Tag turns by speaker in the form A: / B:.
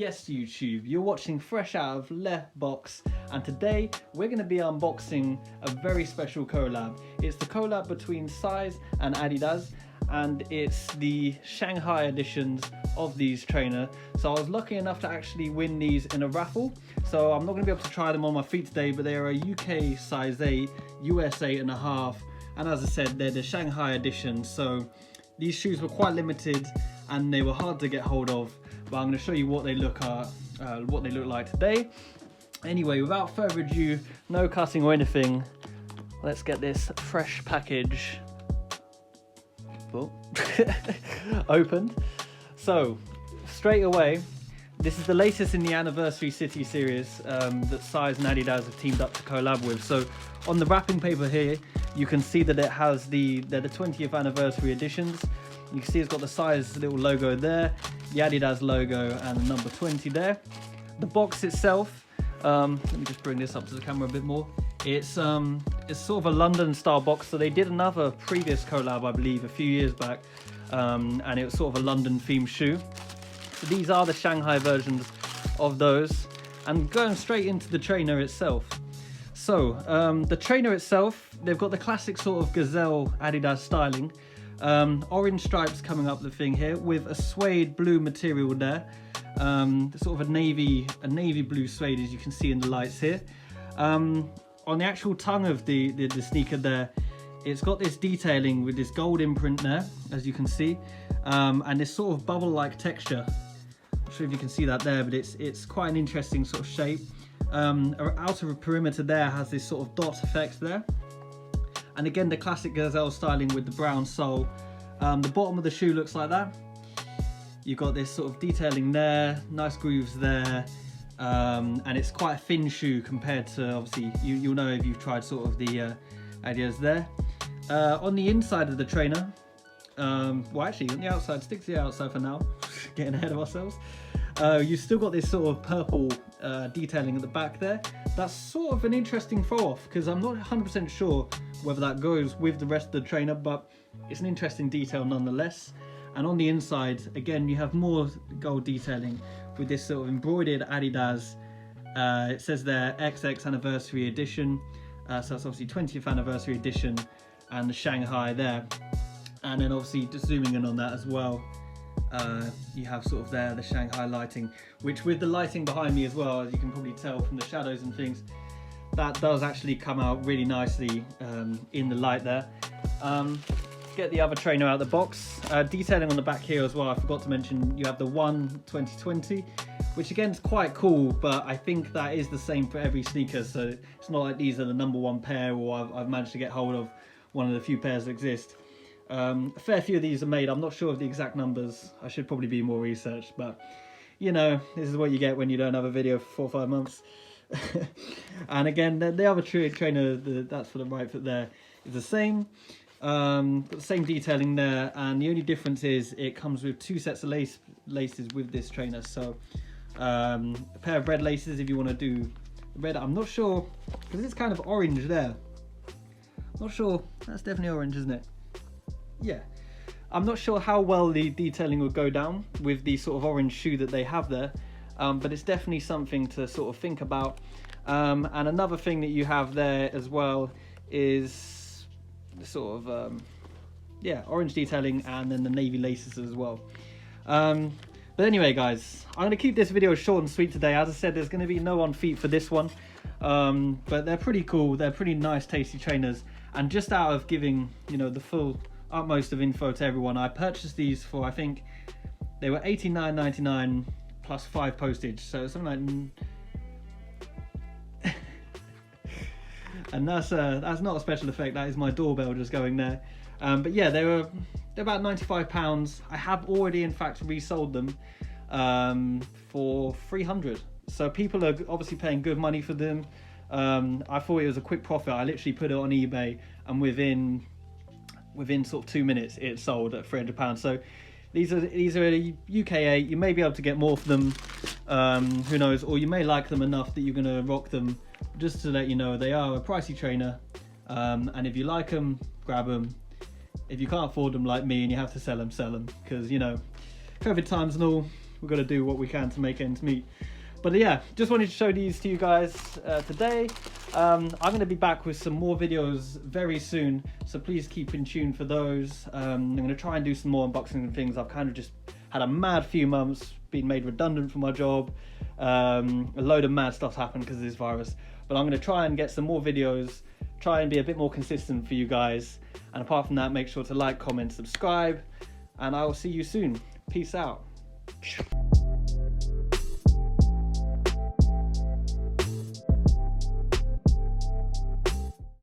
A: Yes, YouTube, you're watching fresh out of Le Box, and today we're going to be unboxing a very special collab. It's the collab between Size and Adidas, and it's the Shanghai editions of these trainers. So I was lucky enough to actually win these in a raffle, so I'm not going to be able to try them on my feet today, but they are a UK size 8, US 8.5, and as I said, they're the Shanghai edition. So these shoes were quite limited and they were hard to get hold of, but I'm going to show you what they look like today. Anyway, without further ado, no cutting or anything, let's get this fresh package opened. So straight away, this is the latest in the Anniversary City series that Size and Adidas have teamed up to collab with. So on the wrapping paper here, you can see that it has they're the 20th anniversary editions. You can see it's got the Size little logo there, the Adidas logo, and the number 20 there. The box itself, let me just bring this up to the camera a bit more. It's sort of a London style box. So they did another previous collab, I believe, a few years back, and it was sort of a London themed shoe. So these are the Shanghai versions of those, and going straight into the trainer itself. So the trainer itself, they've got the classic sort of gazelle Adidas styling. Orange stripes coming up the thing here with a suede blue material there, sort of a navy blue suede, as you can see in the lights here. On the actual tongue of the sneaker there, it's got this detailing with this gold imprint there, as you can see, and this sort of bubble like texture. I'm not sure if you can see that there, but it's quite an interesting sort of shape. Outer perimeter there has this sort of dot effect there. And again, the classic gazelle styling with the brown sole. The bottom of the shoe looks like that. You've got this sort of detailing there, nice grooves there, and it's quite a thin shoe compared to, obviously, you'll know if you've tried sort of the Adidas there. On the inside of the trainer, well actually on the outside, stick to the outside for now, getting ahead of ourselves. You've still got this sort of purple detailing at the back there. That's sort of an interesting throw off, because I'm not 100% sure whether that goes with the rest of the trainer, but it's an interesting detail nonetheless. And on the inside, again, you have more gold detailing with this sort of embroidered Adidas. It says there XX anniversary edition, so that's obviously 20th anniversary edition, and the Shanghai there. And then obviously just zooming in on that as well, you have sort of there the Shanghai lighting, which with the lighting behind me as well, as you can probably tell from the shadows and things, that does actually come out really nicely in the light there. Get the other trainer out of the box. Detailing on the back here as well, I forgot to mention, you have the 1/2020, which again is quite cool, but I think that is the same for every sneaker, so it's not like these are the #1 pair, or I've managed to get hold of one of the few pairs that exist. A fair few of these are made. I'm not sure of the exact numbers. I should probably be more researched, but you know, this is what you get when you don't have a video for 4 or 5 months. And again, the other trainer, that's for the right foot there, is the same. Got the same detailing there, and the only difference is it comes with 2 sets of laces with this trainer. So a pair of red laces if you want to do red. I'm not sure, because it's kind of orange there. Not sure. That's definitely orange, isn't it? Yeah, I'm not sure how well the detailing would go down with the sort of orange shoe that they have there, but it's definitely something to sort of think about. And another thing that you have there as well is the sort of orange detailing, and then the navy laces as well. But anyway guys, I'm going to keep this video short and sweet today. As I said, there's going to be no on feet for this one, but they're pretty cool. They're pretty nice, tasty trainers, and just out of giving, you know, the full utmost of info to everyone, I purchased these for, I think they were $89.99 plus 5 postage, so something like and that's not a special effect, that is my doorbell just going there. But yeah, they're about £95. I have already in fact resold them for $300, so people are obviously paying good money for them. I thought it was a quick profit. I literally put it on eBay, and within sort of 2 minutes it sold at £300. So these are a UK 8. You may be able to get more for them, who knows, or you may like them enough that you're going to rock them. Just to let you know, they are a pricey trainer, and if you like them, grab them. If you can't afford them like me and you have to sell them, because you know, COVID times and all, we've got to do what we can to make ends meet. But yeah, just wanted to show these to you guys today. I'm going to be back with some more videos very soon, so please keep in tune for those. I'm going to try and do some more unboxing and things. I've kind of just had a mad few months, been made redundant from my job. A load of mad stuff's happened because of this virus. But I'm going to try and get some more videos, try and be a bit more consistent for you guys. And apart from that, make sure to like, comment, subscribe, and I will see you soon. Peace out.